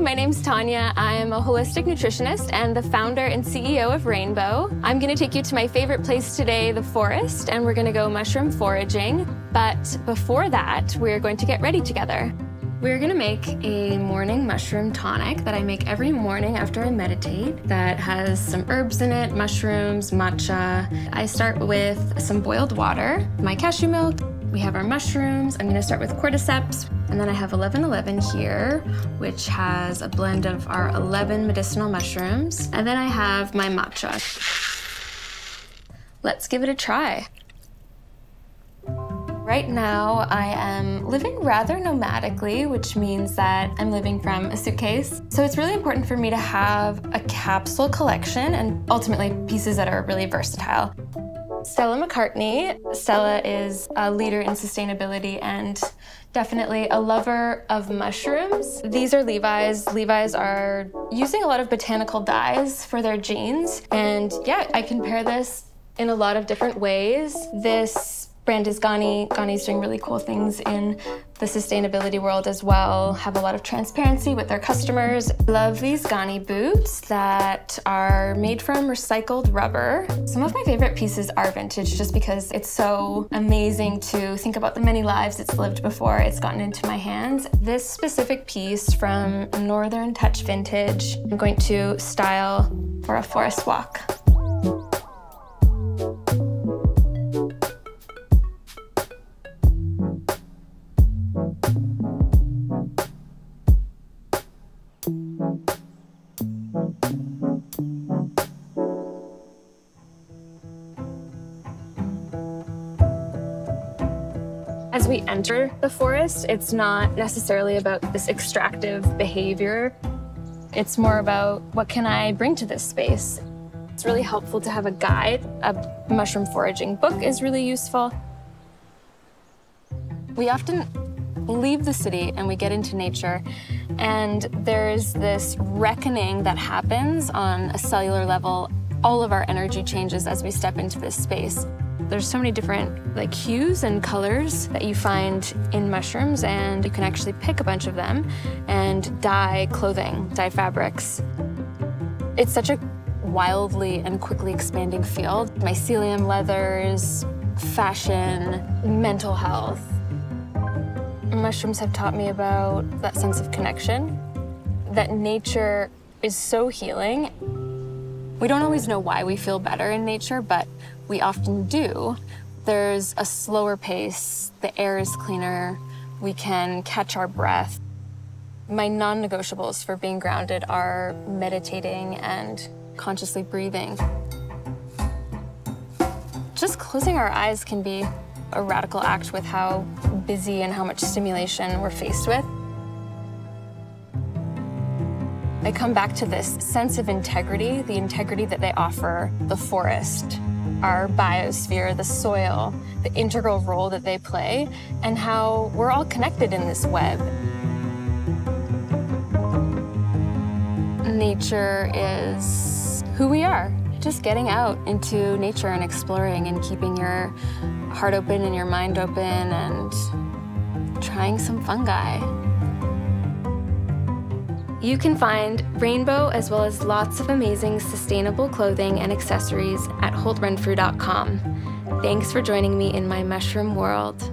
my name's Tonya. I'm a holistic nutritionist and the founder and CEO of Rainbow. I'm gonna take you to my favorite place today, the forest, and we're gonna go mushroom foraging. But before that, we're going to get ready together. We're gonna make a morning mushroom tonic that I make every morning after I meditate that has some herbs in it, mushrooms, matcha. I start with some boiled water, my cashew milk. We have our mushrooms. I'm gonna start with cordyceps, and then I have 1111 here, which has a blend of our 11 medicinal mushrooms. And then I have my matcha. Let's give it a try. Right now, I am living rather nomadically, which means that I'm living from a suitcase. So it's really important for me to have a capsule collection and ultimately pieces that are really versatile. Stella McCartney. Stella is a leader in sustainability and definitely a lover of mushrooms. These are Levi's. Levi's are using a lot of botanical dyes for their jeans. And yeah, I can pair this in a lot of different ways. This brand is Ghani. Ghani's doing really cool things in the sustainability world as well, have a lot of transparency with their customers. Love these Ghani boots that are made from recycled rubber. Some of my favorite pieces are vintage just because it's so amazing to think about the many lives it's lived before it's gotten into my hands. This specific piece from Northern Touch Vintage, I'm going to style for a forest walk. As we enter the forest, it's not necessarily about this extractive behavior. It's more about what can I bring to this space. It's really helpful to have a guide. A mushroom foraging book is really useful. We often leave the city and we get into nature, and there's this reckoning that happens on a cellular level. All of our energy changes as we step into this space. There's so many different hues and colors that you find in mushrooms, and you can actually pick a bunch of them and dye clothing, dye fabrics. It's such a wildly and quickly expanding field. Mycelium leathers, fashion, mental health. Mushrooms have taught me about that sense of connection, that nature is so healing. We don't always know why we feel better in nature, but we often do. There's a slower pace, the air is cleaner, we can catch our breath. My non-negotiables for being grounded are meditating and consciously breathing. Just closing our eyes can be a radical act with how busy and how much stimulation we're faced with. I come back to this sense of integrity, the integrity that they offer the forest, our biosphere, the soil, the integral role that they play, and how we're all connected in this web. Nature is who we are. Just getting out into nature and exploring and keeping your heart open and your mind open and trying some fungi. You can find Rainbow as well as lots of amazing sustainable clothing and accessories at holtrenfrew.com. Thanks for joining me in my mushroom world.